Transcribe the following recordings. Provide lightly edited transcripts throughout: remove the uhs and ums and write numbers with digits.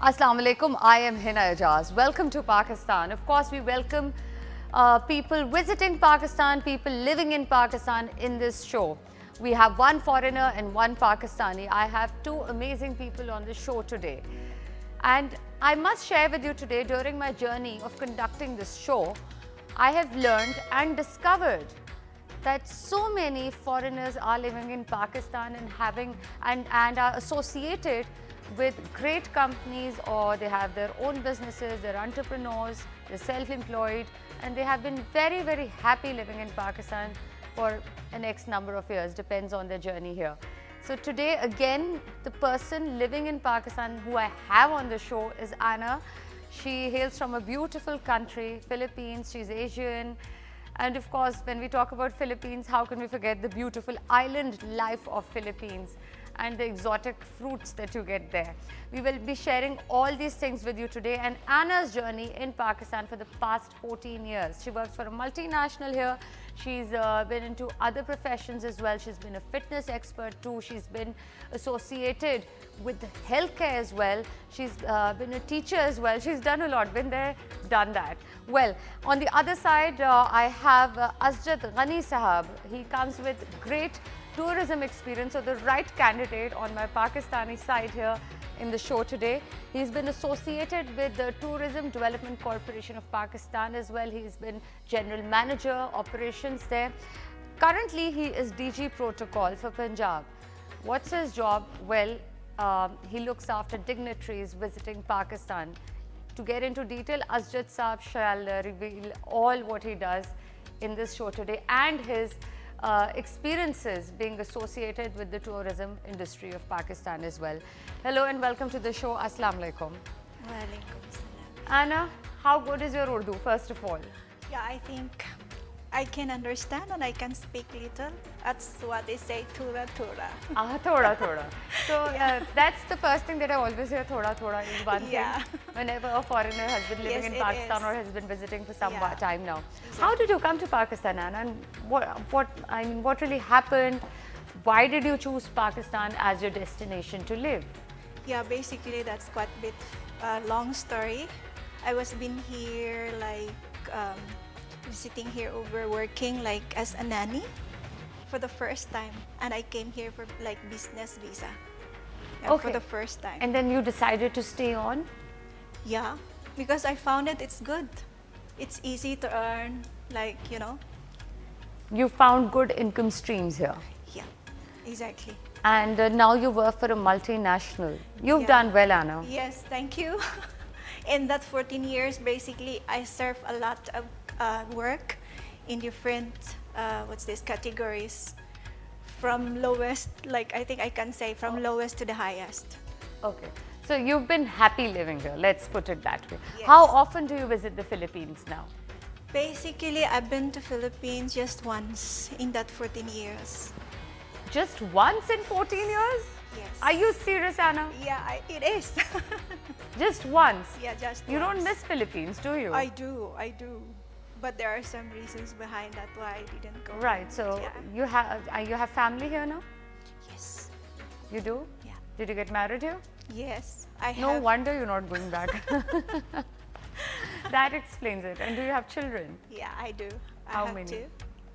Assalamu alaikum. I am Hina Ijaz. Welcome to Pakistan. Of course, we welcome people visiting Pakistan, people living in Pakistan in this show. We have one foreigner and one Pakistani. I have two amazing people on the show today. And I must share with you today, during my journey of conducting this show, I have learned and discovered that so many foreigners are living in Pakistan and are associated with great companies, or they have their own businesses, they're entrepreneurs, they're self-employed, and they have been very, very happy living in Pakistan for an X number of years, depends on their journey here. So today again, the person living in Pakistan who I have on the show is Anna. She hails from a beautiful country, Philippines. She's Asian. And of course, when we talk about Philippines, how can we forget the beautiful island life of Philippines and the exotic fruits that you get there. We will be sharing all these things with you today, and Anna's journey in Pakistan for the past 14 years. She works for a multinational here. She's been into other professions as well. She's been a fitness expert too. She's been associated with healthcare as well. She's been a teacher as well. She's done a lot, been there, done that. Well, on the other side, I have Asjad Ghani Sahab. He comes with great tourism experience, so the right candidate on my Pakistani side here in the show today. He's been associated with the Tourism Development Corporation of Pakistan as well. He's been General Manager, Operations there. Currently, he is DG Protocol for Punjab. What's his job? Well, he looks after dignitaries visiting Pakistan. To get into detail, Asjad Saab shall reveal all what he does in this show today and his experiences being associated with the tourism industry of Pakistan as well. Hello and welcome to the show. Assalamu alaikum. Walaikum salam. Anna, how good is your Urdu, first of all? Yeah, I think I can understand and I can speak little. That's what they say, thora thora. Thoda thoda. So that's the first thing that I always hear, thoda thoda is one Yeah. thing. Whenever a foreigner has been living Yes, in it Pakistan is. or has been visiting for some Yeah. time now. Exactly. How did you come to Pakistan, Anna? And what really happened? Why did you choose Pakistan as your destination to live? Yeah, basically that's quite a bit long story. I was been here visiting here over working like as a nanny for the first time, and I came here for like business visa. Yeah, Okay. For the first time. And then you decided to stay on? Yeah, because I found it's good. It's easy to earn, like, You found good income streams here. yeah, exactly. And now you work for a multinational. You've Yeah. done well, Anna. Yes, thank you. In that 14 years, basically, I serve a lot of work in different, categories. From lowest, like I think I can say from lowest to the highest. Okay. So you've been happy living here, let's put it that way. Yes. How often do you visit the Philippines now? Basically, I've been to Philippines just once in that 14 years. Just once in 14 years? Yes. Are you serious, Anna? Yeah, it is. Just once? Yeah, just You don't once. miss Philippines, do you? I do. But there are some reasons behind that why I didn't go. Right. So Yeah. you have family here now? Yes. You do? Yeah. Did you get married here? Yes. I No have. wonder you're not going back. That explains it. And do you have children? Yeah, I do. How I have many? 2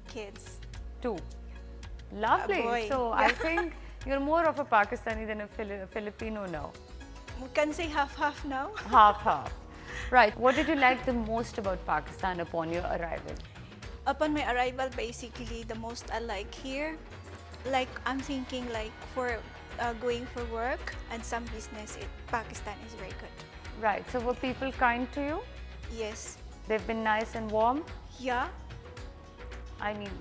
kids. 2. Lovely. boy. So Yeah. I think you're more of a Pakistani than a Filipino now. We can say half now. Half, half. Right. What did you like the most about Pakistan upon your arrival? Upon my arrival, basically, the most I like here, like I'm thinking like for going for work and some business, Pakistan is very good. Right. So were people kind to you? Yes. They've been nice and warm? Yeah. I mean,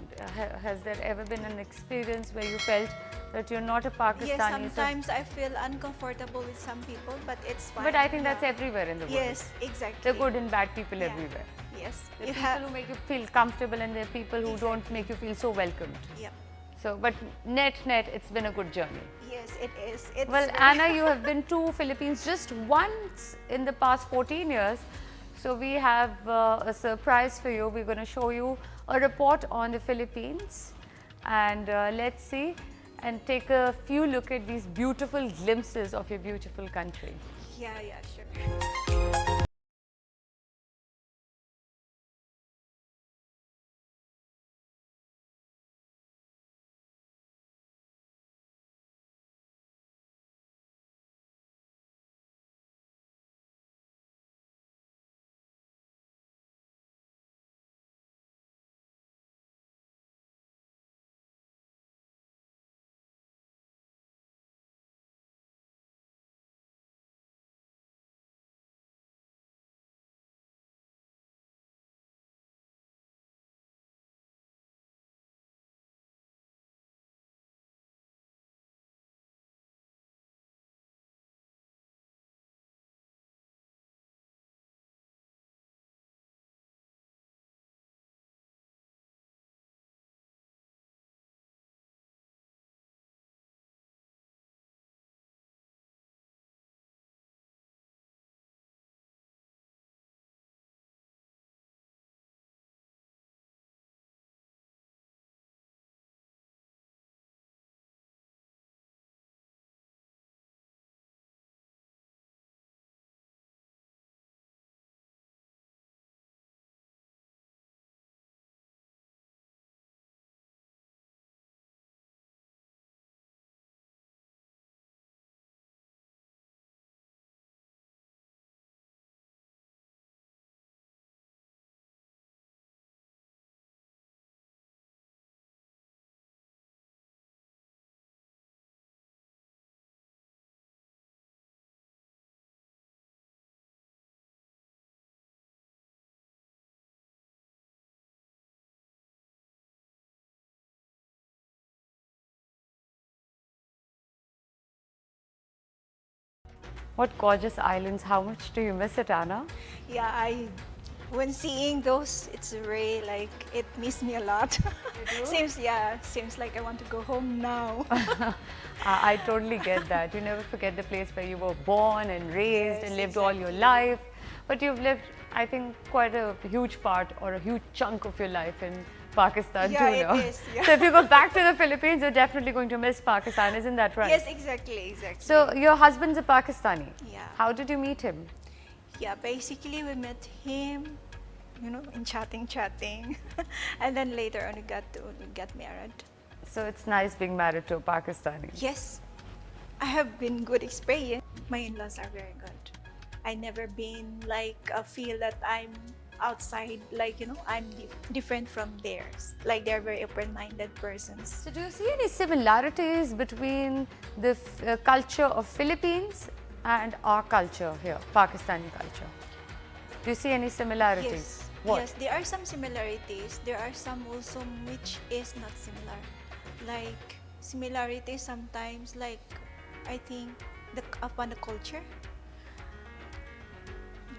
has there ever been an experience where you felt that you're not a Pakistani? Yes, so- sometimes I feel uncomfortable with some people, but it's fine. But I think that's Yeah. everywhere in the world. Yes, exactly. There are good and bad people Yeah. everywhere. Yes. There are You people have. who make you feel comfortable and there are people who don't make you feel so welcomed. Yeah. So, but net, it's been a good journey. Yes, it is. It's Well, very- Anna, you have been to Philippines just once in the past 14 years. So we have a surprise for you. We're going to show you a report on the Philippines, and let's see. and take a few look at these beautiful glimpses of your beautiful country. Yeah, yeah, sure. What gorgeous islands. How much do you miss it, Anna? Yeah, when seeing those, it's really like it missed me a lot. Seems like I want to go home now. I totally get that. You never forget the place where you were born and raised Yes, and lived all your life. But you've lived, I think, quite a huge part or a huge chunk of your life in Pakistan Yeah, too, it no? is, yeah. So if you go back to the Philippines, you're definitely going to miss Pakistan, isn't that right? Yes, exactly. So your husband's a Pakistani. Yeah. How did you meet him? Yeah, basically we met him, in chatting, and then later on we got married. So it's nice being married to a Pakistani. Yes, I have been good experience. My in-laws are very good. I never been like feel that I'm outside, like I'm different from theirs. Like they're very open-minded persons. So do you see any similarities between the culture of Philippines and our culture here, Pakistani culture? Do you see any similarities? Yes. What? Yes, there are some similarities. There are some also which is not similar. Like similarities sometimes, like I think upon the culture.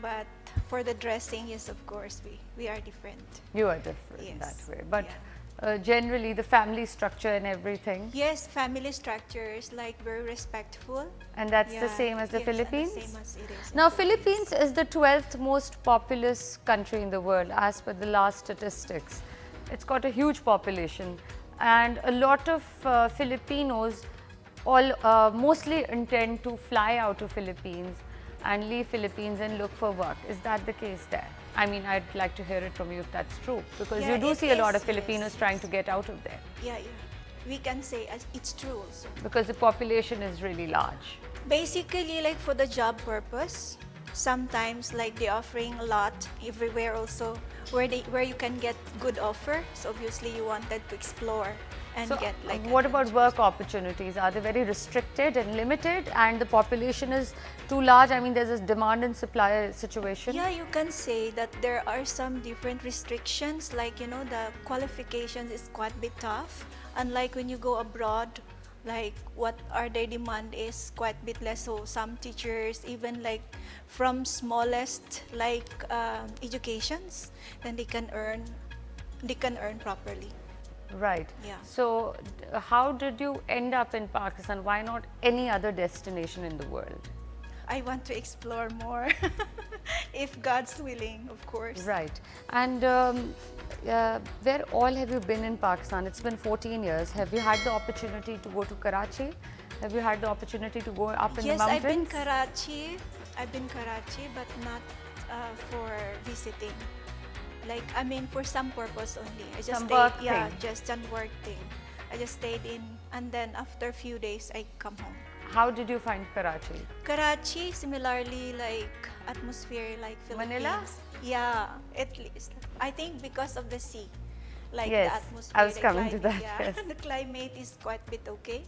But for the dressing, yes, of course, we are different. You are different Yes. that way. But Yeah. generally the family structure and everything. Yes, family structure is like very respectful. And that's the Yeah, same as the yes, and Philippines? the same as it is in Now, Philippines is the 12th most populous country in the world as per the last statistics. It's got a huge population and a lot of Filipinos mostly intend to fly out of Philippines and leave Philippines and look for work. Is that the case there? I mean, I'd like to hear it from you if that's true, because Yeah, you do it see a lot is, of Filipinos yes. trying to get out of there Yeah, yeah. We can say as it's true also. because the population is really large. Basically, like for the job purpose, sometimes like they're offering a lot everywhere also where you can get good offer. So obviously you wanted to explore and So, get like what about adventures. work opportunities? Are they very restricted and limited, and the population is too large? I mean, there's this demand and supply situation. Yeah, you can say that there are some different restrictions, like the qualifications is quite a bit tough. Unlike when you go abroad, like what are their demand is quite a bit less. So some teachers, even like from smallest like educations, then they can earn properly. Right. Yeah. So, how did you end up in Pakistan? Why not any other destination in the world? I want to explore more. if God's willing, of course. Right. And where all have you been in Pakistan? It's been 14 years. Have you had the opportunity to go to Karachi? Have you had the opportunity to go up in Yes, the mountains? I've been Karachi. I've been Karachi, but not for visiting. Like, I mean, for some purpose only. I just Some stayed, work yeah, thing. just some work thing. I just stayed in, and then after a few days, I come home. How did you find Karachi? Karachi, similarly, like atmosphere like Philippines. Manila? Yeah, at least. I think because of the sea, like Yes, the atmosphere. I was the coming to climate, that, Yeah, yes. the climate is quite a bit okay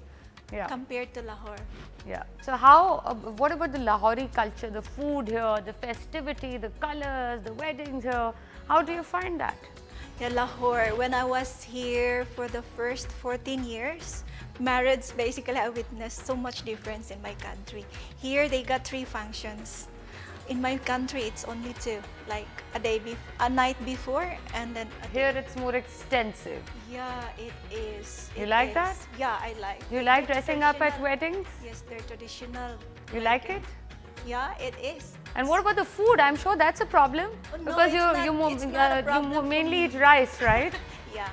Yeah. compared to Lahore. Yeah. So how, what about the Lahori culture, the food here, the festivity, the colors, the weddings here? How do you find that? Yeah, Lahore. When I was here for the first 14 years, marriage, basically I witnessed so much difference in my country. Here they got 3 functions. In my country, it's only 2, like a night before, and then a day. Here it's more extensive. Yeah, it is. You It like is. that? Yeah, I like. You like They're dressing up at traditional. weddings? Yes, they're traditional. You like it? Yeah, it is. And what about the food? I'm sure that's a problem Oh, no, because it's you not- you, mo- it's not a problem for mainly me. eat rice, right? Yeah,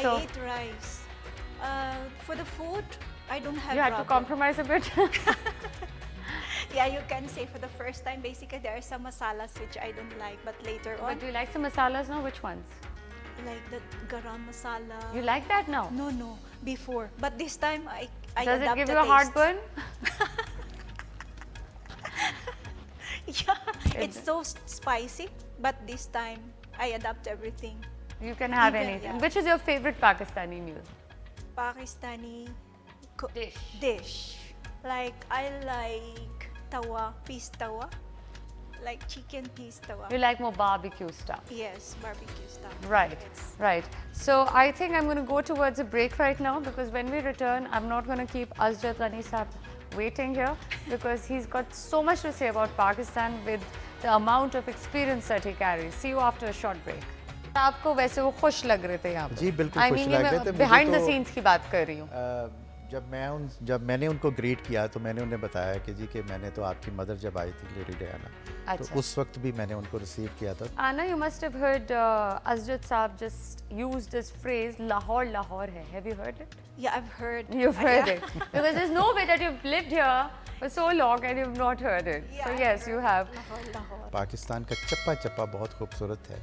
So- I ate rice. For the food, I don't have. You had to problem. compromise a bit. Yeah, you can say for the first time, basically there are some masalas which I don't like, but later on, But do you like some masalas now? Which ones? like the garam masala. You like that now? No, before. But this time, I Does it adapt give the you a taste. heartburn? Yeah, it's so spicy, but this time I adapt everything. You can have Even, anything. yeah. Which is your favorite Pakistani meal? Pakistani Dish. dish. Like I like tawa, peas tawa, like chicken peas tawa. You like more barbecue stuff. Yes, barbecue stuff. Right, Yes. right. So I think I'm going to go towards a break right now because when we return, I'm not going to keep Asjad Ghani Saab waiting here because he's got so much to say about Pakistan with the amount of experience that he carries. See you after a short break. आपको वैसे वो खुश लग रहे थे यहाँ पे। जी, बिल्कुल I खुश mean, लग ये रहे मैं थे। मुझे behind the तो, scenes की बात कर रही हूँ। जब मैंने उनको ग्रीट किया तो मैंने उन्हें बताया कि जी कि मैंने तो आपकी मदर जब आई थी लेडी डयाना, तो अच्छा। उस वक्त भी मैंने उनको रिसीव किया था। Anna, you must have heard Asjad Saab just used this phrase Lahore Lahore hai. Have you heard it? Yeah, I've heard. You've heard Yeah. it because there's no way that you've lived here for so long and you've not heard it. Yeah, So I've yes, you heard have. Lahore, Lahore. Pakistan का चप्पा चप्पा बहुत खूबसूरत है,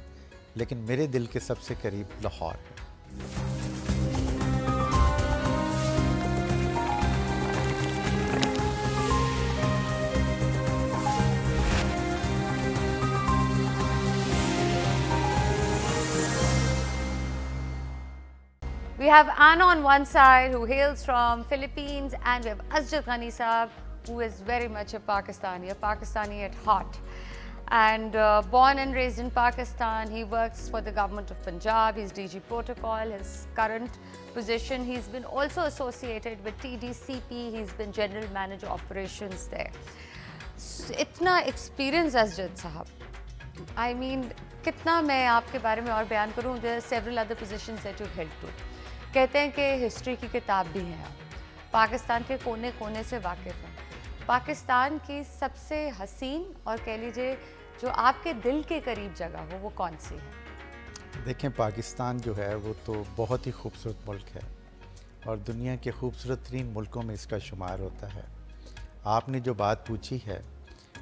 लेकिन मेरे दिल के सबसे करीब लाहौर है। We have Anna on one side who hails from Philippines and we have Asjad Ghani Saab who is very much a Pakistani at heart. And born and raised in Pakistan, he works for the government of Punjab. He's DG Protocol. His current position, he's been also associated with TDCP. He's been General Manager Operations there. So, इतना experience Asjad Sahab. I mean, कितना मैं आपके बारे में और बयान करूँ? There are several other positions that you've held to. कहते हैं कि हिस्ट्री की किताब भी है आप, पाकिस्तान के कोने कोने से वाकिफ़ हैं। पाकिस्तान की सबसे हसीन और कह लीजिए जो आपके दिल के करीब जगह हो वो कौन सी है? देखें, पाकिस्तान जो है वो तो बहुत ही खूबसूरत मुल्क है और दुनिया के खूबसूरत तरीन मुल्कों में इसका शुमार होता है। आपने जो बात पूछी है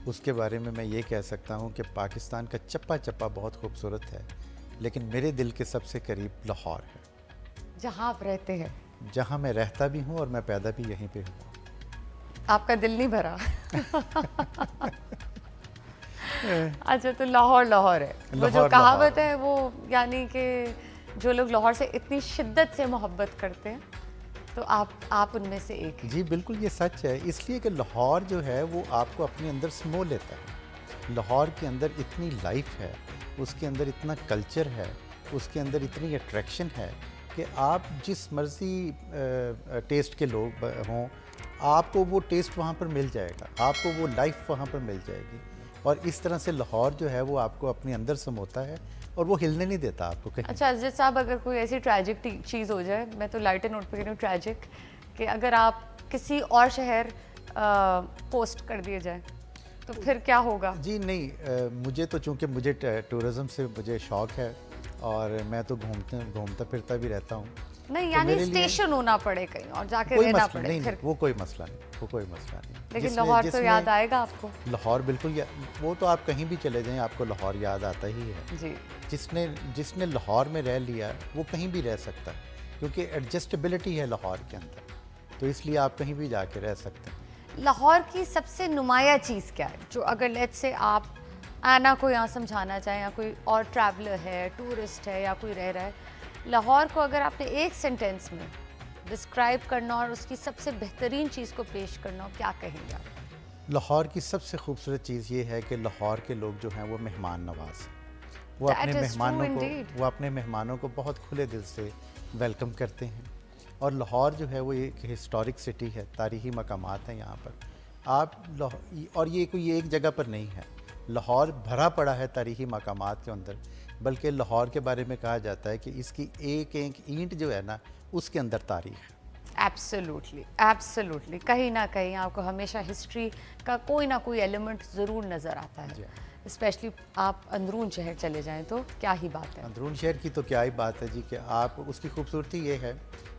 उसके बारे में मैं ये कह सकता हूँ कि पाकिस्तान का चप्पा चप्पा बहुत खूबसूरत है, लेकिन मेरे दिल के सबसे करीब लाहौर है, जहाँ आप रहते हैं। जहाँ मैं रहता भी हूँ और मैं पैदा भी यहीं पे हूँ। आपका दिल नहीं भरा? अच्छा, तो लाहौर लाहौर है। वो जो लाहौर, कहावत लाहौर। है वो यानी कि जो लोग लाहौर से इतनी शिद्दत से मोहब्बत करते हैं, तो आप उनमें से एक हैं। जी बिल्कुल, ये सच है, इसलिए कि लाहौर जो है वो आपको अपने अंदर समो लेता है। लाहौर के अंदर इतनी लाइफ है, उसके अंदर इतना कल्चर है, उसके अंदर इतनी अट्रैक्शन है कि आप जिस मर्ज़ी टेस्ट के लोग हों, आपको वो टेस्ट वहाँ पर मिल जाएगा, आपको वो लाइफ वहाँ पर मिल जाएगी। और इस तरह से लाहौर जो है वो आपको अपने अंदर समोता है और वो हिलने नहीं देता आपको कहीं। अच्छा अजय साहब, अगर कोई ऐसी ट्रैजिक चीज़ हो जाए, मैं तो लाइटर नोट पे कह रही हूँ ट्रैजिक, कि अगर आप किसी और शहर पोस्ट कर दिए जाए तो फिर क्या होगा? जी नहीं, मुझे तो चूंकि मुझे टूरिज़्म से मुझे शौक़ है और मैं तो घूमता फिरता भी रहता हूँ। नहीं तो यानी मेरे लिए स्टेशन होना पड़े कहीं और जाके कोई रहना मसला पड़े नहीं, फिर। नहीं, वो कोई मसला नहीं, वो कोई मसला नहीं। लेकिन लाहौर तो याद आएगा आपको। लाहौर बिल्कुल वो तो आप कहीं भी चले जाएं आपको लाहौर याद आता ही है। जी। जिसने लाहौर में रह लिया वो कहीं भी रह सकता है, क्योंकि एडजस्टेबिलिटी है लाहौर के अंदर, तो इसलिए आप कहीं भी जाके रह सकते हैं। लाहौर की सबसे नुमाया चीज़ क्या है, जो अगर लेट्स से आप आना को यहाँ समझाना चाहें, या कोई और ट्रैवलर है, टूरिस्ट है, या कोई रह रहा है, लाहौर को अगर आपने एक सेंटेंस में डिस्क्राइब करना और उसकी सबसे बेहतरीन चीज़ को पेश करना हो, क्या कहेंगे आप? लाहौर की सबसे खूबसूरत चीज़ ये है कि लाहौर के लोग जो हैं वो मेहमान नवाज हैं। वो That is true indeed. अपने मेहमानों को बहुत खुले दिल से वेलकम करते हैं। और लाहौर जो है वो एक हिस्टोरिक सिटी है, तारीख़ी मकामात हैं यहाँ पर। और ये कोई एक जगह पर नहीं है, लाहौर भरा पड़ा है तारीख़ी मकामात के अंदर। बल्कि लाहौर के बारे में कहा जाता है कि इसकी एक एक ईंट जो है ना, उसके अंदर तारीख़ है। एब्सोल्युटली, एब्सोल्युटली, कहीं ना कहीं आपको हमेशा हिस्ट्री का कोई ना कोई एलिमेंट ज़रूर नज़र आता है। स्पेशली आप अंदरून शहर चले जाएं तो क्या ही बात है। अंदरून शहर की तो क्या ही बात है जी, कि आप उसकी खूबसूरती ये है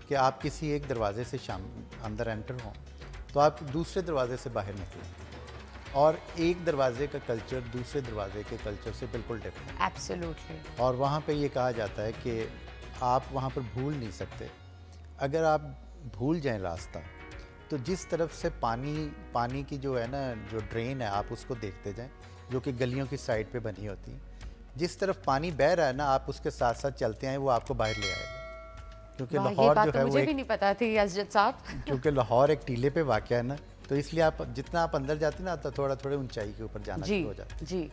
कि आप किसी एक दरवाजे से अंदर एंटर हों तो आप दूसरे दरवाजे से बाहर निकलें, और एक दरवाजे का कल्चर दूसरे दरवाजे के कल्चर से बिल्कुल डिफरेंट। एब्सोल्युटली। और वहाँ पे ये कहा जाता है कि आप वहाँ पर भूल नहीं सकते। अगर आप भूल जाएं रास्ता, तो जिस तरफ से पानी की जो है ना, जो ड्रेन है, आप उसको देखते जाएं, जो कि गलियों की साइड पे बनी होती है। जिस तरफ पानी बह रहा है ना, आप उसके साथ साथ चलते आए, वो आपको बाहर ले आएगा। क्योंकि लाहौर जो है मुझे भी नहीं पता थी असजद साहब। क्योंकि लाहौर एक टीले पे वाक़ है ना, तो इसलिए आप जितना आप अंदर जाते ना, तो थोड़ा थोड़ा ऊंचाई के ऊपर जाना शुरू हो जाता है। जी।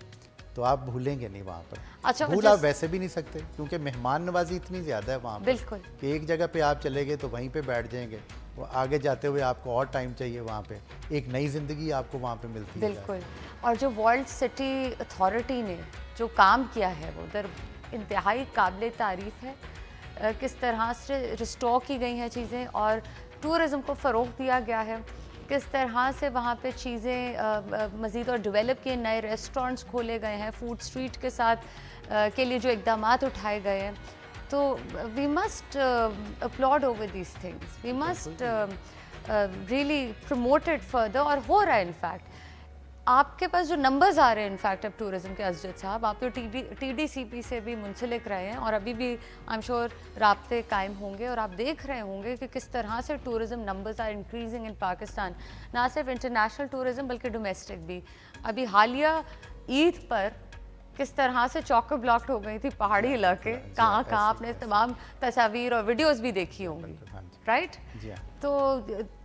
तो आप भूलेंगे नहीं वहाँ पर। अच्छा, भूल आप वैसे भी नहीं सकते, क्योंकि मेहमान नवाजी इतनी ज़्यादा है वहाँ पर। बिल्कुल। कि एक जगह पे आप चले गए तो वहीं पे बैठ जाएंगे, वो आगे जाते हुए आपको और टाइम चाहिए वहाँ पे, एक नई ज़िंदगी आपको वहाँ पे मिलती है। बिल्कुल। और जो वर्ल्ड सिटी अथॉरिटी ने जो काम किया है वो उधर इंतहाई काबिल तारीफ़ है। किस तरह से रिस्टोर की गई हैं चीज़ें और टूरिज़्म को फ़रोग़ दिया गया है, किस तरह से वहाँ पे चीज़ें मज़ीद और डेवलप किए, नए रेस्टोरेंट्स खोले गए हैं, फूड स्ट्रीट के साथ के लिए जो इक़दामात उठाए गए हैं। तो we must upload over these things, we must really promote it further. और हो रहा है इनफैक्ट। आपके पास जो नंबर्स आ रहे हैं इनफैक्ट अब टूरिज़्म के, असजद साहब, आप तो TDCP से भी मुंसलिक रहे हैं और अभी भी आई एम श्योर राब्ते कायम होंगे, और आप देख रहे होंगे कि किस तरह से tourism numbers are increasing in Pakistan. ना सिर्फ इंटरनेशनल टूरिज़्म बल्कि डोमेस्टिक भी। अभी हालिया ईद पर किस तरह से चौक ब्लॉक्ड हो गई थी पहाड़ी इलाके, कहाँ कहाँ आपने तमाम तस्वीर और वीडियोज़ भी देखी होंगी, राइट? तो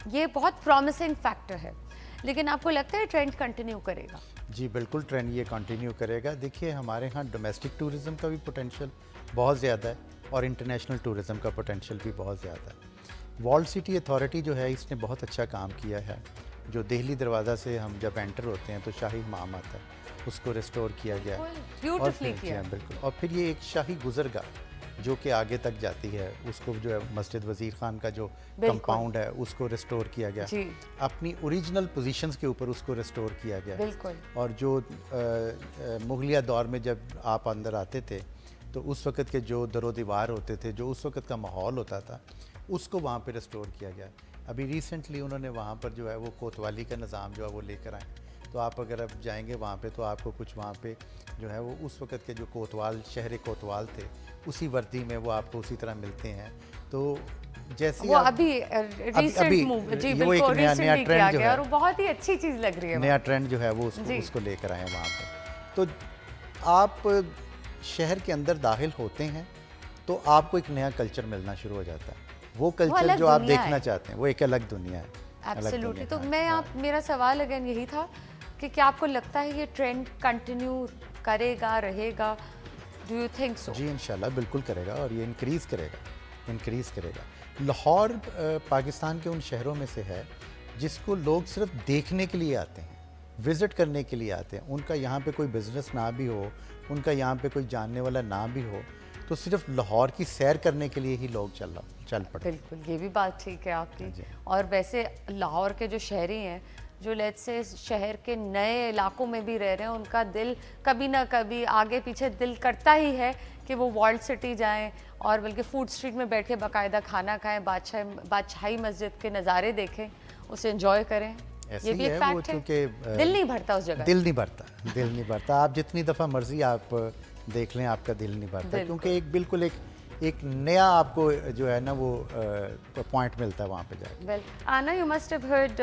ये बहुत प्रॉमिसिंग फैक्टर है। लेकिन आपको लगता है ट्रेंड कंटिन्यू करेगा? जी बिल्कुल, ट्रेंड ये कंटिन्यू करेगा। देखिए, हमारे यहाँ डोमेस्टिक टूरिज़्म का भी पोटेंशियल बहुत ज़्यादा है और इंटरनेशनल टूरिज़्म का पोटेंशियल भी बहुत ज़्यादा है। वॉल्ड सिटी अथॉरिटी जो है, इसने बहुत अच्छा काम किया है। जो देहली दरवाज़ा से हम जब एंटर होते हैं तो शाही इमाम आता है, उसको रिस्टोर किया गया है। ब्यूटीफुली किया। बिल्कुल। और फिर ये एक शाही गुज़रगाह जो कि आगे तक जाती है, उसको जो है मस्जिद वज़ीर खान का जो कंपाउंड है उसको रिस्टोर किया गया, अपनी ओरिजिनल पोजीशंस के ऊपर उसको रिस्टोर किया गया। और जो मुगलिया दौर में जब आप अंदर आते थे तो उस वक़्त के जो दरो दीवार होते थे, जो उस वक़्त का माहौल होता था, उसको वहाँ पे रिस्टोर किया गया। अभी रिसेंटली उन्होंने वहाँ पर जो है वो कोतवाली का निज़ाम जो है वो लेकर आए। तो आप अगर अब जाएंगे वहाँ पे तो आपको कुछ वहाँ पे जो है वो उस वक़्त के जो कोतवाल, शहर कोतवाल थे, उसी वर्दी में वो आपको उसी तरह मिलते हैं। तो जैसे वो अभी रिसेंट मूव, जी बिल्कुल, रिसेंटली किया गया और वो बहुत ही अच्छी चीज़ लग रही है। नया ट्रेंड जो है वो उसको लेकर आए वहाँ पर। तो आप शहर के अंदर दाखिल होते हैं तो आपको एक नया कल्चर मिलना शुरू हो जाता है। वो कल्चर जो आप देखना चाहते हैं वो एक अलग दुनिया है। एब्सोल्युटली। तो मैं मेरा सवाल अगेन यही था कि क्या आपको लगता है ये ट्रेंड कंटिन्यू करेगा, रहेगा? Do you think so? जी इंशाल्लाह बिल्कुल करेगा, और ये इंक्रीज़ करेगा। लाहौर पाकिस्तान के उन शहरों में से है जिसको लोग सिर्फ देखने के लिए आते हैं, विज़िट करने के लिए आते हैं। उनका यहाँ पे कोई बिज़नेस ना भी हो, उनका यहाँ पे कोई जानने वाला ना भी हो, तो सिर्फ लाहौर की सैर करने के लिए ही लोग चल पड़े। बिल्कुल, ये भी बात ठीक है आपकी। और वैसे लाहौर के जो शहरी हैं जो लेट्स से शहर के नए इलाकों में भी रह रहे हैं, उनका दिल कभी ना कभी आगे पीछे दिल करता ही है कि वो वॉल्ड सिटी जाएं और बल्कि फूड स्ट्रीट में बैठ के बाकायदा खाना खाएं, बादशाही मस्जिद के नज़ारे देखें, उसे एंजॉय करें। ऐसे ये ही भी एक है वो, फैक्ट है। क्योंकि दिल नहीं भरता उस जगह। दिल नहीं भरता। आप जितनी दफ़ा मर्जी आप देख लें, आपका दिल नहीं भरता, क्योंकि एक बिल्कुल एक नया आपको जो है ना वो पॉइंट मिलता है वहाँ पे जाकर। Well, Anna, you must have heard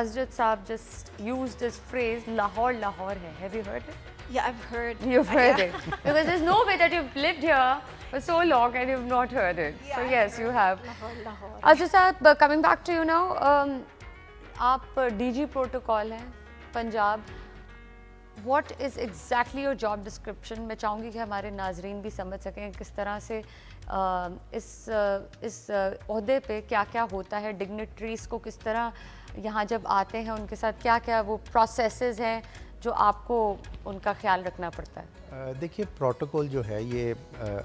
Azrat Saab just used this phrase, Lahore, Lahore hai. Have you heard it? Yeah, I've heard. You've heard Yeah. it. Because there's no way that you've lived here for so long and you've not heard it. Yeah, So I've yes, you heard have. Lahore, Lahore. Azrat Saab, coming back to you now, आप DG protocol हैं, Punjab. What is exactly your job description? मैं चाहूँगी कि हमारे नाजरीन भी समझ सकें किस तरह से इस ओहदे पे क्या क्या होता है, डिग्निटरीज को किस तरह यहाँ जब आते हैं उनके साथ क्या क्या वो प्रोसेसेस हैं जो आपको उनका ख्याल रखना पड़ता है। देखिए, प्रोटोकॉल जो है ये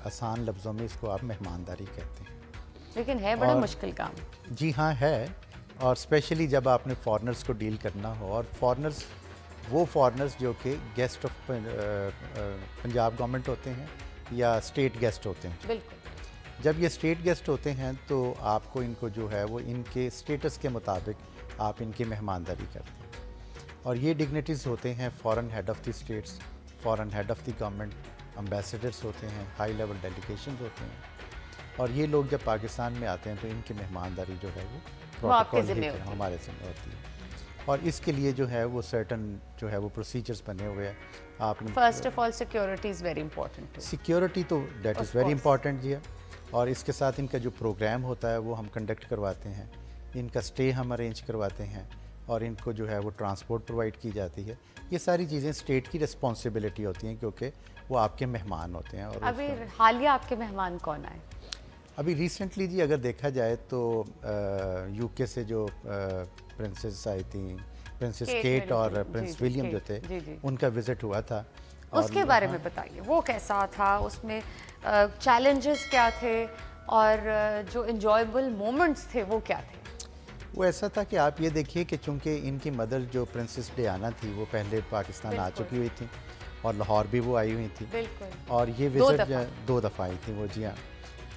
आसान लफ्ज़ों में इसको आप मेहमानदारी कहते हैं, लेकिन है बड़ा और मुश्किल काम। जी हाँ है, और स्पेशली जब आपने फॉरेनर्स को डील करना हो, और फॉरेनर्स जो कि गेस्ट ऑफ पंजाब गवर्नमेंट होते हैं या स्टेट गेस्ट होते हैं। बिल्कुल। जब ये स्टेट गेस्ट होते हैं तो आपको इनको जो है वो इनके स्टेटस के मुताबिक आप इनकी मेहमानदारी करते हैं, और ये डिग्निटीज़ होते हैं foreign head of the states, foreign head of the government, ambassadors होते हैं, हाई लेवल डेलीगेशंस होते हैं, और ये लोग जब पाकिस्तान में आते हैं तो इनकी मेहमानदारी जो है वो आपके प्रोटोकॉल ज़िम्मे होती है। हमारे ज़िम्मे होती है, और इसके लिए जो है वो सर्टन जो है वो प्रोसीजर्स बने हुए हैं। आपने first of all security is very important. Security तो that Of is very course. Important जी है, और इसके साथ इनका जो प्रोग्राम होता है वो हम कंडक्ट करवाते हैं, इनका स्टे हम अरेंज करवाते हैं, और इनको जो है वो ट्रांसपोर्ट प्रोवाइड की जाती है। ये सारी चीज़ें स्टेट की रिस्पॉन्सिबिलिटी होती हैं, क्योंकि वो आपके मेहमान होते हैं। और अभी हालिया आपके मेहमान कौन आए? अभी रिसेंटली जी अगर देखा जाए तो यूके से जो प्रिंसेस आई थी, प्रिंसेस केट केट और विलियम, प्रिंस जी, विलियम जो केट, थे, जी, जी। उनका विज़िट हुआ था। उसके बारे में बताइए, वो कैसा था, उसमें चैलेंजेस क्या थे और जो इंजॉयबल मोमेंट्स थे वो क्या थे? वो ऐसा था कि आप ये देखिए कि चूंकि इनकी मदर जो प्रिंसेस डियाना थी वो पहले पाकिस्तान आ बिल्कुल। चुकी हुई थी, और लाहौर भी वो आई हुई थी, बिल्कुल। और ये दो विज़िट दफ़ा। 2 दफ़ा आई थी वो, जी हाँ।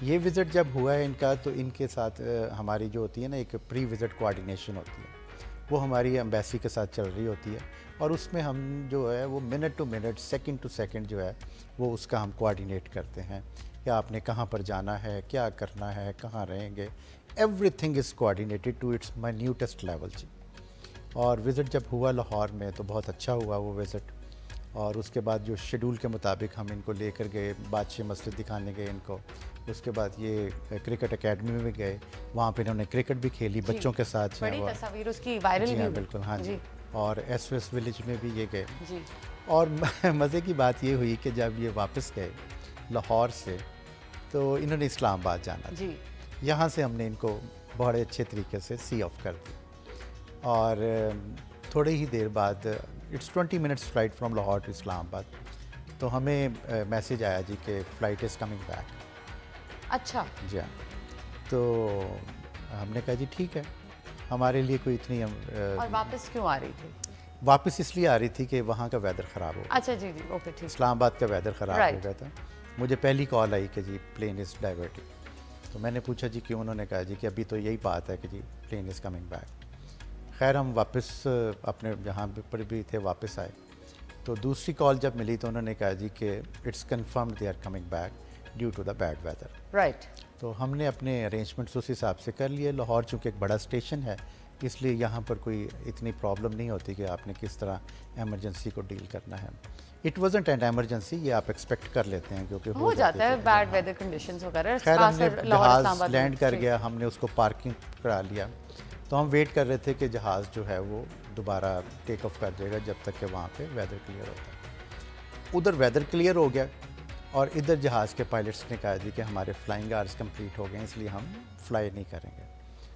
ये विज़िट जब हुआ है इनका, तो इनके साथ हमारी जो होती है ना एक प्री विज़िट कोऑर्डिनेशन होती है, वो हमारी एम्बेसी के साथ चल रही होती है, और उसमें हम जो है वो minute to minute, second to second जो है वो उसका हम कोऑर्डिनेट करते हैं कि आपने कहाँ पर जाना है, क्या करना है, कहाँ रहेंगे। Everything is coordinated to its minutest level जी। और विज़िट जब हुआ लाहौर में तो बहुत अच्छा हुआ वो विज़िट, और उसके बाद जो शेड्यूल के मुताबिक हम इनको लेकर गए, बादशाह मस्जिद दिखाने गए इनको, उसके बाद ये क्रिकेट एकेडमी में भी गए, वहाँ पे इन्होंने क्रिकेट भी खेली बच्चों के साथ। जी बड़ी हाँ, तस्वीर उसकी वायरल जी भी हाँ हुई। बिल्कुल, हाँ जी। जी। और एसओएस विलेज में भी ये गए, जी। और मज़े की बात ये हुई कि जब ये वापस गए लाहौर से तो इन्होंने इस्लामाबाद जाना था। जी। यहाँ से हमने इनको बड़े अच्छे तरीके से सी ऑफ कर दी, और थोड़ी ही देर बाद, it's 20 minutes flight from Lahore to Islamabad, तो हमें मैसेज आया जी कि फ़्लाइट इज़ कमिंग बैक। अच्छा। जी हाँ, तो हमने कहा जी ठीक है, हमारे लिए कोई इतनी और वापस क्यों आ रही थी? वापस इसलिए आ रही थी कि वहाँ का वेदर ख़राब हो गया, अच्छा जी जी, ओके ठीक। इस्लामाबाद का वेदर ख़राब हो Right. गया था। मुझे पहली कॉल आई कि जी प्लेन इज़ डाइवर्टिंग, तो मैंने पूछा जी क्यों, उन्होंने कहा जी कि अभी तो यही बात है कि जी प्लेन इज़ कमिंग बैक। खैर हम वापस अपने जहाँ पर भी थे वापस आए, तो दूसरी कॉल जब मिली तो उन्होंने कहा जी कि it's confirmed they are coming back due to the bad weather. Right. तो हमने अपने अरेंजमेंट्स उस हिसाब से कर लिए। लाहौर चूँकि एक बड़ा स्टेशन है, इसलिए यहाँ पर कोई इतनी प्रॉब्लम नहीं होती कि आपने किस तरह एमरजेंसी को डील करना है। इट वाजंट एन एमरजेंसी, ये आप एक्सपेक्ट कर लेते हैं क्योंकि हो जाता है थे। बैड हाँ। वेदर कंडीशंस वगैरह। खैर हमने खासकर लाहौर, जहाज़ इस्लामाबाद लैंड में। कर जी। गया, हमने उसको पार्किंग करा लिया, तो हम वेट कर रहे थे कि जहाज़ जो है वो दोबारा टेक ऑफ कर जाएगा जब तक कि वहाँ पे वेदर क्लियर होता है। उधर वेदर क्लियर हो गया, और इधर जहाज़ के पायलट्स ने कहा जी कि हमारे फ्लाइंग आवर्स कंप्लीट हो गए, इसलिए हम फ्लाई नहीं करेंगे।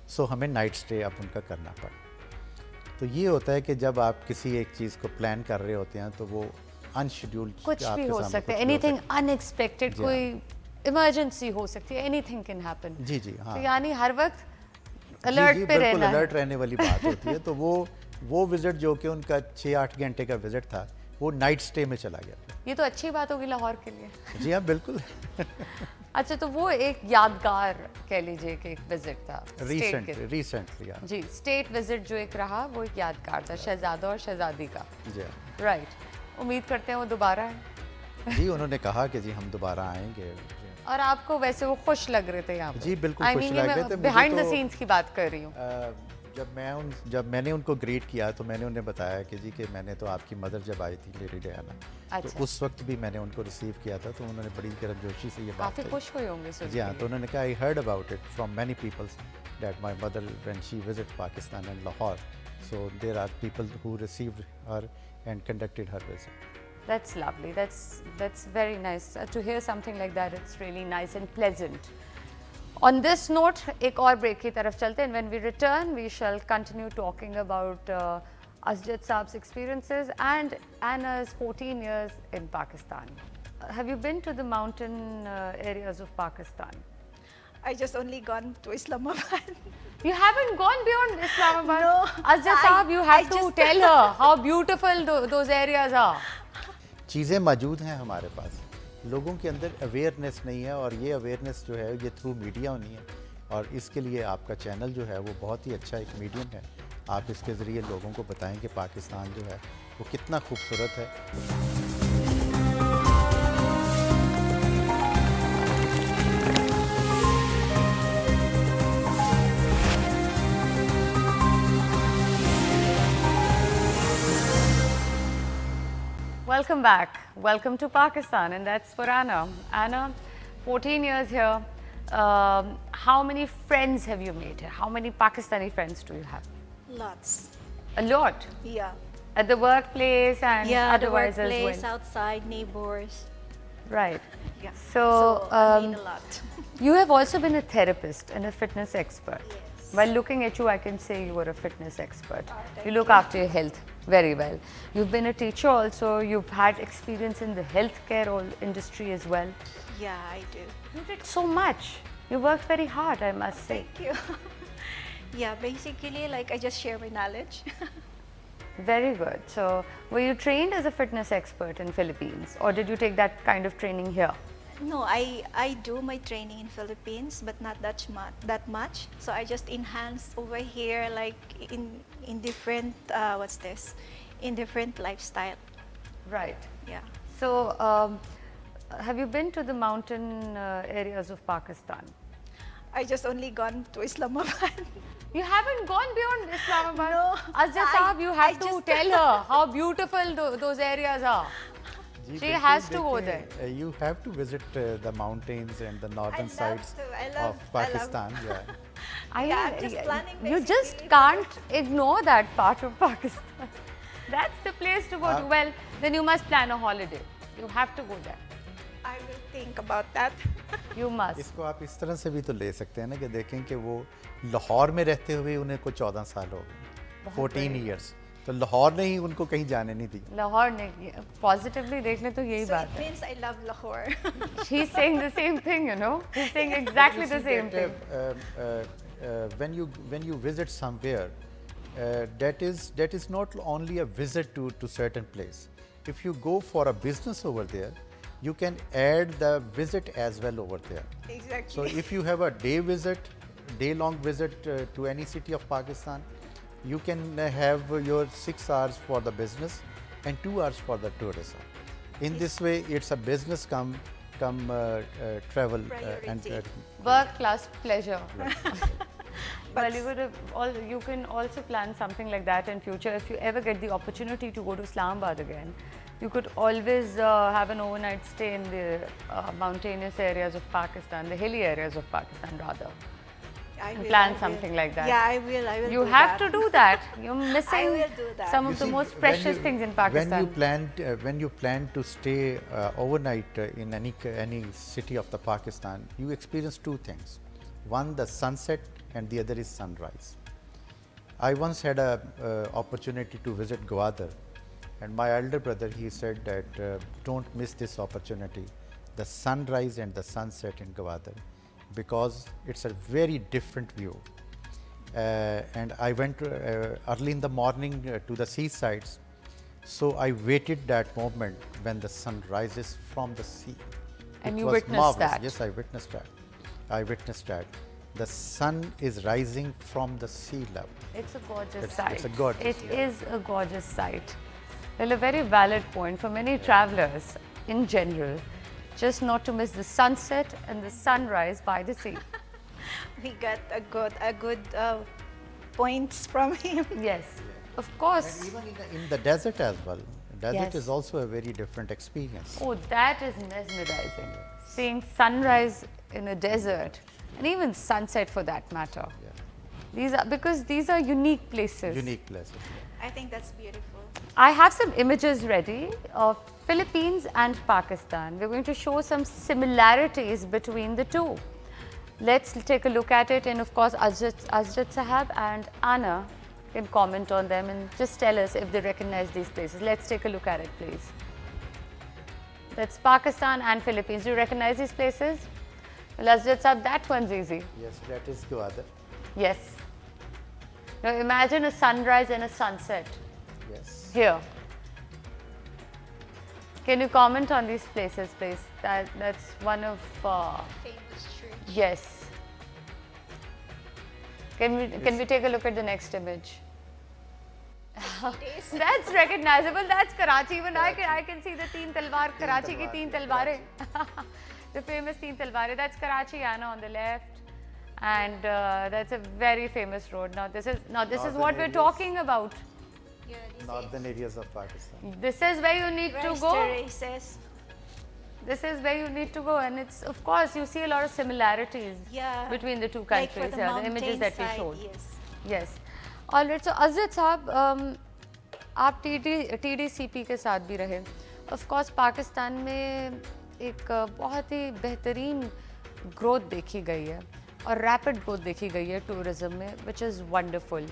सो हमें नाइट स्टे अब उनका करना पड़ा। तो ये होता है कि जब आप किसी एक चीज़ को प्लान कर रहे होते हैं तो वो अनशेड्यूल्ड कुछ भी हो सकता है, एनीथिंग अनएक्सपेक्टेड, जी हाँ। कोई इमरजेंसी हो सकती है, एनीथिंग कैन हैपन। जी जी हाँ, तो यानी हर वक्त जी, अलर्ट जी, पे बिल्कुल रहना है। अलर्ट रहने वाली बात होती है। तो वो वो विज़िट जो कि उनका 6-8 घंटे का विज़िट था, वो नाइट स्टे में चला गया। ये तो अच्छी बात होगी लाहौर के लिए। जी हाँ, बिल्कुल। अच्छा, तो वो एक यादगार कह लीजिए कि एक विजिट था स्टेट के। रिसेंटली हाँ। जी, स्टेट विजिट जो एक रहा वो एक यादगार था शहजादा और शहजादी का। जी हाँ। राइट, उम्मीद करते हैं वो दोबारा है। जी, उन्होंने कहा कि जी हम दोबारा आएंगे। और आपको वैसे वो खुश लग रहे थे यहाँ पे? जी, बिल्कुल खुश लग रहे थे। मुझे बिहाइंड द तो, सीन्स की बात कर रही हूँ। जब मैंने उनको ग्रीट किया तो मैंने उन्हें बताया कि जी कि मैंने तो आपकी मदर जब आई थी लेडी डायना, अच्छा। तो उस वक्त भी मैंने उनको रिसीव किया था, तो उन्होंने बड़ी गर्मजोशी से ये बात काफी कही। खुश हुए होंगे सुन जी हाँ, के तो ये। उन्होंने कहा I heard about it from many peoples that my mother when she visit Pakistan and Lahore, so there are people who received her and conducted her visit. That's lovely. That's very nice to hear something like that. It's really nice and pleasant. On this note, एक और break की तरफ चलते हैं. When we return, we shall continue talking about Asjad Saab's experiences and Anna's 14 years in Pakistan. Have you been to the mountain areas of Pakistan? I just only gone to Islamabad. You haven't gone beyond Islamabad? No, Asjad Saab, you I have to just- tell her how beautiful those areas are. चीज़ें मौजूद हैं हमारे पास, लोगों के अंदर awareness नहीं है, और ये अवेयरनेस जो है ये थ्रू मीडिया होनी है, और इसके लिए आपका चैनल जो है वो बहुत ही अच्छा एक मीडियम है। आप इसके ज़रिए लोगों को बताएं कि पाकिस्तान जो है वो कितना खूबसूरत है। Welcome back. Welcome to Pakistan, and that's for Anna. Anna, 14 years here. How many friends have you made here? How many Pakistani friends do you have? Lots. A lot. Yeah. At the workplace and Yeah, the otherwise workplace, as well. outside, neighbors. Right. Yeah. So, I meet a lot. you have also been a therapist and a fitness expert. Yes. While looking at you, I can say you are a fitness expert. thank You look after your health very well. You've been a teacher also. You've had experience in the healthcare industry as well. Yeah, I do. You did so much. You worked very hard, I must say. Thank you. Yeah, basically, like I just share my knowledge. Very good. So, were you trained as a fitness expert in Philippines, or did you take that kind of training here? No, I do my training in Philippines, but not that much. So I just enhance over here, like in different in different lifestyle. Right. Yeah. So, have you been to the mountain areas of Pakistan? I just only gone to Islamabad. You haven't gone beyond Islamabad. No, Asjad I- Saab, you have I to just- tell her how beautiful those areas are. Ji, She बिल्कुल, has to go देखिए, you have to visit the mountains and the northern love sides to. I of love- Pakistan. Yeah. I Yeah, mean, I'm just planning you just basically. can't ignore that part of Pakistan. That's the place to go to. Well, then you must plan a holiday. You have to go there. I will think about that. You must. इसको आप इस तरह से भी तो ले सकते हैं ना कि देखें कि वो लाहौर में रहते हुए उन्हें को 14 साल हो गए, 14 ईयर्स, तो लाहौर ने ही उनको कहीं जाने नहीं दिया। Lahore ने positively देख ले तो यही So बात it है. means I love Lahore. She's saying the same thing, you know. He's saying exactly the same thing. When you visit somewhere, that is not only a visit to certain place. If you go for a business over there, you can add the visit as well over there. Exactly. So if you have a day-long visit to any city of Pakistan, you can have your 6 hours for the business and 2 hours for the tourism. In this way, it's a business come travel and Priority. Work plus pleasure. But- Well, you can also plan something like that in future. If you ever get the opportunity to go to Islamabad again, you could always have an overnight stay in the mountainous areas of Pakistan, the hilly areas of Pakistan rather. I and will, plan I will. something like that. Yeah, I will. I will. You do have that. to do that. You're missing will do that. some You of the see, most when precious you- things in Pakistan. When you plan to stay overnight in any city of the Pakistan, you experience two things. One, the sunset, and the other is sunrise. I once had a opportunity to visit Gwadar, and my elder brother, he said that don't miss this opportunity, the sunrise and the sunset in Gwadar, because it's a very different view. and I went early in the morning to the seasides. So I waited that moment when the sun rises from the sea. And It you was witnessed marvelous. that. Yes, I witnessed that. I witnessed that. The sun is rising from the sea level. It's a gorgeous It's- sight. it's a gorgeous, It yeah. is a gorgeous sight. Well, a very valid point for many travelers in general, just not to miss the sunset and the sunrise by the sea. We got a good points from him. Yes, of course. And even in the desert as well. Desert Yes. is also a very different experience. Oh, that is mesmerizing. Seeing sunrise in a desert and even sunset for that matter. Yeah. These are unique places. Unique places. I think that's beautiful. I have some images ready of Philippines and Pakistan. We're going to show some similarities between the two. Let's take a look at it, and of course Azjad Sahab and Anna can comment on them and just tell us if they recognize these places. Let's take a look at it, please. That's Pakistan and Philippines. Do you recognize these places? Well, Azjad Sahab, that one's easy. Yes, that is Gwadar. Yes. Now imagine a sunrise and a sunset Yes. here. Can you comment on these places, please? That's one of Famous church. yes. Can we take a look at the next image? That's recognizable. That's Karachi. Even I can see the Teen Talwar, Karachi ki Teen Talware. The famous Teen Talware. That's Karachi, Anna, on the left, and that's a very famous road. Now this is Northern what we're areas. talking about. Yeah, this Northern areas of Pakistan. This is where you need to rice go. terraces. This is where you need to go, and it's of course you see a lot of similarities Yeah. between the two Like countries. for the The images that we mountainside, showed. Yes. Yes. All right. So Azjad साहब आप TDCP के साथ भी रहे. Of course Pakistan में एक बहुत ही बेहतरीन growth देखी गई है और rapid growth देखी गई है tourism में, which is wonderful.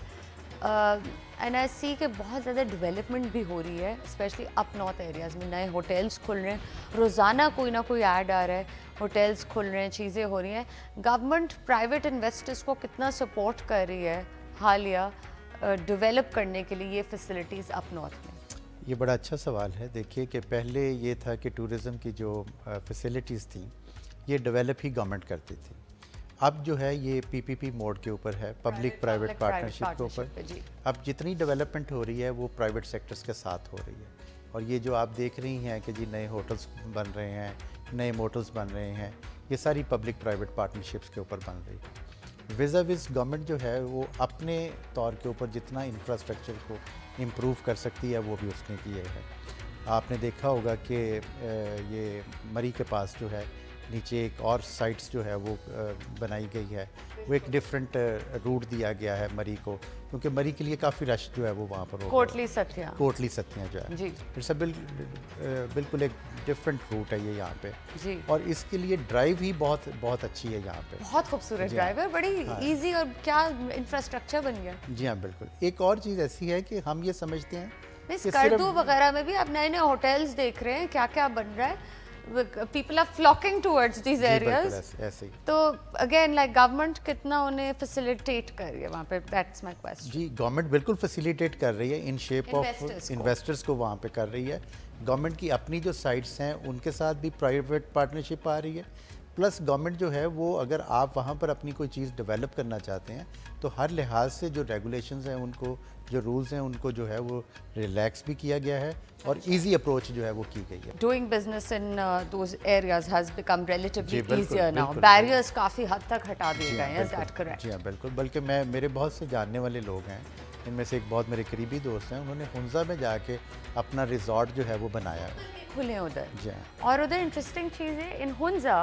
And I see कि बहुत ज़्यादा डेवलपमेंट भी हो रही है, स्पेशली अप नॉर्थ एरियाज़ में. नए होटल्स खुल रहे हैं, रोज़ाना कोई ना कोई ऐड आ रहा है, होटल्स खुल रहे हैं, चीज़ें हो रही हैं. गवर्नमेंट प्राइवेट इन्वेस्टर्स को कितना सपोर्ट कर रही है हालिया डेवलप करने के लिए ये फैसिलिटीज़ अप नॉर्थ में? ये बड़ा अच्छा सवाल है. देखिए कि पहले ये था कि टूरिज़म की जो फैसिलिटीज़ थी ये डेवलप ही गवर्नमेंट करती थी. अब जो है ये पीपीपी मोड के ऊपर है, पब्लिक प्राइवेट पार्टनरशिप के ऊपर. जी. अब जितनी डेवलपमेंट हो रही है वो प्राइवेट सेक्टर्स के साथ हो रही है. और ये जो आप देख रही हैं कि जी नए होटल्स बन रहे हैं, नए मोटल्स बन रहे हैं, ये सारी पब्लिक प्राइवेट पार्टनरशिप्स के ऊपर बन रही है. विज़ गवर्नमेंट जो है वो अपने तौर के ऊपर जितना इंफ्रास्ट्रक्चर को इम्प्रूव कर सकती है वो भी उसने किए है. आपने देखा होगा कि ये मरी के पास जो है नीचे एक और साइट्स जो है वो बनाई गई है. वो एक डिफरेंट रूट दिया गया है मरी को, क्योंकि मरी के लिए काफ़ी रश जो है वो वहाँ पर होगा. कोटली सत्या. कोटली सत्तियाँ जो है जी. इट्स बिल्कुल एक डिफरेंट रूट है ये यहाँ पे. जी. और इसके लिए ड्राइव ही बहुत बहुत अच्छी है यहाँ पे. बहुत खूबसूरत जी हाँ. ड्राइव है, बड़ी इजी और क्या इंफ्रास्ट्रक्चर बन गया. जी हाँ बिल्कुल. एक और चीज़ ऐसी है कि हम ये समझते हैं नहीं, कि स्कर्दू वगैरह में भी आप नए नए होटल्स देख रहे हैं, क्या क्या बन रहा है. People are flocking towards these जी, बिल्कुल एरियाज. ऐसे ही. तो अगेन लाइक गवर्नमेंट कितना उन्हें फैसिलिटेट कर रही है वहाँ पे, दैट्स माय क्वेश्चन. जी गवर्नमेंट बिल्कुल फैसिलिटेट कर रही है इन शेप ऑफ Investors को. इन्वेस्टर्स को वहाँ पे कर रही है. गवर्नमेंट की अपनी जो साइट्स हैं उनके साथ भी प्राइवेट पार्टनरशिप आ रही है. प्लस गवर्नमेंट जो है वो अगर आप वहाँ पर अपनी कोई चीज़ डेवलप करना चाहते हैं तो हर लिहाज से जो रेगुलेशंस हैं उनको, जो रूल्स हैं उनको जो है वो रिलैक्स भी किया गया है और इजी अप्रोच जो है वो की गई है. Doing business in those areas has become relatively जी, बिल्कुल, easier now. बिल्कुल. Barriers काफ़ी हद तक हटा दिए जी गए हाँ, हैं. Is बिल्कुल. that correct? जी हाँ बिल्कुल. बल्कि मेरे बहुत से जानने वाले लोग हैं, इनमें से एक बहुत मेरे करीबी दोस्त हैं, उन्होंने हुंजा में जाके अपना रिजॉर्ट जो है वो बनाया है. खुले उधर. जी हाँ. और उधर इंटरेस्टिंग चीज़ है, in Hunza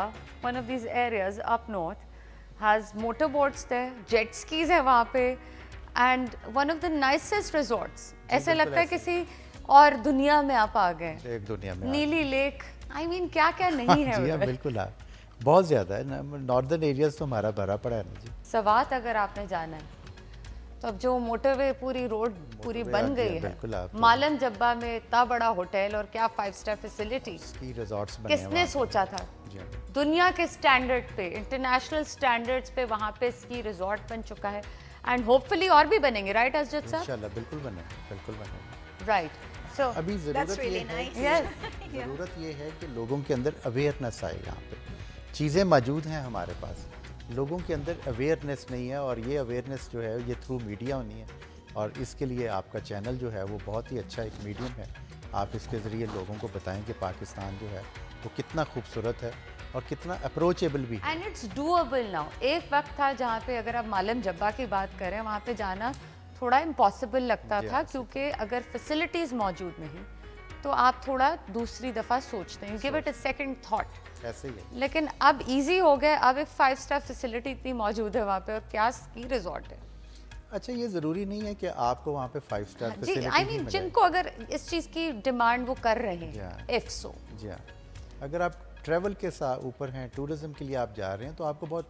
one of these areas up north has motor boats there, jet skis है वहाँ पे, and one of the nicest resorts. ऐसे बिल्कुल लगता है ऐसे. किसी और दुनिया में आप आ गए. एक दुनिया में नीली लेक, आई मीन क्या क्या नहीं है जी हाँ उधर. बिल्कुल. आप बहुत ज़्यादा है ना. नॉर्दर्न एरियाज तो हमारा भरा पड़ा है ना जी. सवात अगर आपने जाना है तो अब जो मोटरवे पूरी रोड पूरी मोटरवे बन आ गई गई है, है. बिल्कुल आप. मालन जब्बा में इतना बड़ा होटल और क्या 5 स्टार फैसिलिटी. स्की रिजॉर्ट्स बने हैं किसने वहाँ पे. सोचा था? जी हाँ. दुनिया के स्टैंडर्ड पे, इंटरनेशनल स्टैंडर्ड्स पे वहाँ पे स्की रिजॉर्ट बन चुका है. एंड होपफुली और भी बनेंगे, राइट अजद साहब? इंशाल्लाह बिल्कुल बनेंगे, बिल्कुल बनेंगे। राइट, सो अभी That's ज़रूरत really ये है nice. कि Yes. ज़रूरत ये है कि लोगों के अंदर अवेयरनेस आए। यहाँ पे चीज़ें मौजूद हैं हमारे पास, लोगों के अंदर अवेयरनेस नहीं है, और ये अवेयरनेस जो है ये थ्रू मीडिया होनी है, और इसके लिए आपका चैनल जो है वो बहुत ही अच्छा एक मीडियम है। आप इसके ज़रिए लोगों को बताएं कि पाकिस्तान जो है वो कितना खूबसूरत है और कितना अप्रोचेबल भी है। And it's doable now. एक वक्त था जहाँ पे अगर आप मालम जब्बा की बात करें, वहाँ पे जाना थोड़ा इम्पॉसिबल लगता था, क्योंकि अगर फैसिलिटीज़ मौजूद नहीं तो आप थोड़ा दूसरी दफ़ा सोचते हैं, give it a second thought. ऐसे ही है। लेकिन अब इजी हो गया, अब एक 5 स्टार फैसिलिटी इतनी मौजूद है वहाँ पे, और क्या स्की रिजॉर्ट है। अच्छा, ये ज़रूरी नहीं है कि आपको वहाँ पे 5 स्टार जी, फैसिलिटी आई मीन जिनको अगर इस चीज़ की डिमांड वो कर रहे हैं, Yeah. If so. जी हाँ, अगर आप ट्रैवल के साथ ऊपर हैं, टूरिज्म के लिए आप जा रहे हैं, तो आपको बहुत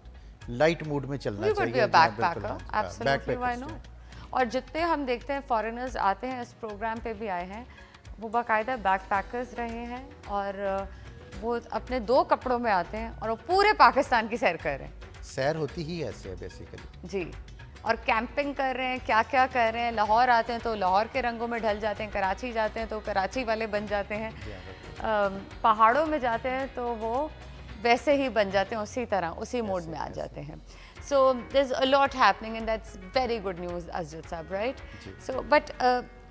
लाइट मूड में चलना We would चाहिए। be a जी हाँ, बिल्कुल, backpacker, हाँ, हाँ, absolutely, why backpackers, not? और जितने हम देखते हैं फॉरेनर्स आते हैं, इस प्रोग्राम पे भी आए हैं, वो बाकायदा बैकपैकर्स रहे हैं, और वो अपने 2 कपड़ों में आते हैं और वो पूरे पाकिस्तान की सैर कर रहे हैं। सैर होती ही ऐसे है बेसिकली। जी, और कैंपिंग कर रहे हैं, क्या क्या कर रहे हैं। लाहौर आते हैं तो लाहौर के रंगों में ढल जाते हैं, कराची जाते हैं तो कराची वाले बन जाते हैं, जी हाँ, बिल्कुल। पहाड़ों में जाते हैं तो वो वैसे ही बन जाते हैं, उसी तरह उसी मोड में आ जाते हैं। So there is a lot happening and that's very good news Azad साहब, right? So but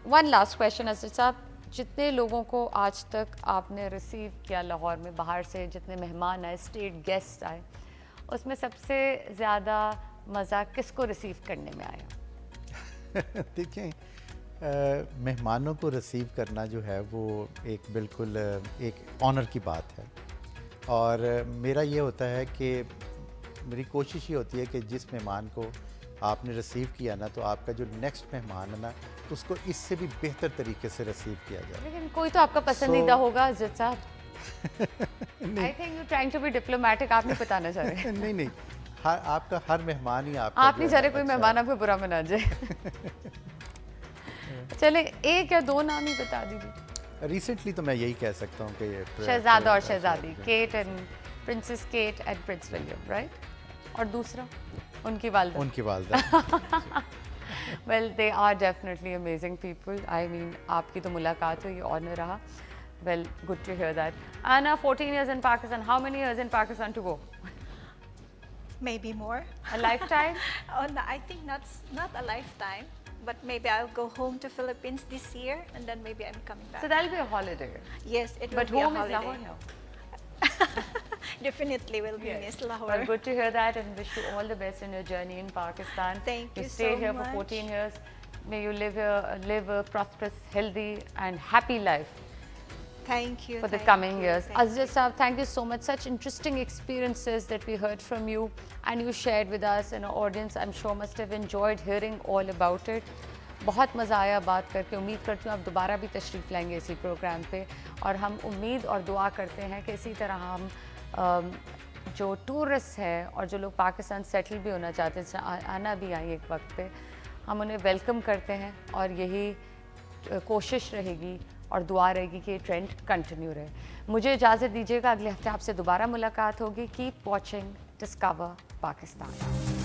one last question Azad साहब, जितने लोगों को आज तक आपने रिसीव किया लाहौर में, बाहर से जितने मेहमान आए, स्टेट गेस्ट आए, उसमें सबसे ज़्यादा मज़ा किसको रिसीव करने में आया? देखें, मेहमानों को रिसीव करना जो है वो एक बिल्कुल एक ऑनर की बात है, और मेरा ये होता है कि मेरी कोशिश ये होती है कि जिस मेहमान को आपने रिसीव किया ना, तो आपका जो नेक्स्ट मेहमान है ना, उसको इससे भी बेहतर तरीके से रिसीव किया जाए। लेकिन कोई तो आपका पसंदीदा होगा अजद साहब। I think you trying to be diplomatic, आप नहीं बताना चाह रहे। नहीं नहीं, आपका हर मेहमान ही आपका आप जो नहीं है चाह रहे ना कोई अच्छा मेहमान आपको बुरा मना जाए। चले 1 या 2 नाम ही बता दीजिए। है। रिसेंटली तो मैं यही कह सकता हूँ कि ये शहजादा और शहजादी, Kate and princess Kate and prince William, right? और दूसरा उनकी वालदा। उनकी वालदा। Well, they are definitely amazing people. I mean आपकी तो मुलाकात हुई, ऑनर रहा। Well, good to hear that. Anna, 14 years in Pakistan. How many years in Pakistan to go? Maybe more. A lifetime? Oh, no, I think not a lifetime, but maybe I'll go home to Philippines this year, and then maybe I'm coming back. So that'll be a holiday. Yes, it will But be home a is holiday. Lahore now. Definitely will be Yes. miss Lahore. Well, good to hear that, and wish you all the best in your journey in Pakistan. Thank you stayed so here much. for 14 years. May you live a prosperous, healthy, and happy life Thank you. for the thank coming you, years. thank Azizah Saab, thank you so much. Such interesting experiences that we heard from you and you shared with us, and our audience I'm sure must have enjoyed hearing all about it. बहुत मज़ा आया बात करके। उम्मीद करती हूँ आप दोबारा भी तशरीफ़ लाएंगे इसी प्रोग्राम पे, और हम उम्मीद और दुआ करते हैं कि इसी तरह हम जो टूरिस्ट हैं और जो लोग पाकिस्तान सेटल भी होना चाहते हैं, आना भी आए एक वक्त पे, हम उन्हें वेलकम करते हैं, और यही कोशिश रहेगी और दुआ रहेगी कि ये ट्रेंड कंटिन्यू रहे। मुझे इजाज़त दीजिएगा, अगले हफ्ते आपसे दोबारा मुलाकात होगी। Keep watching discover Pakistan.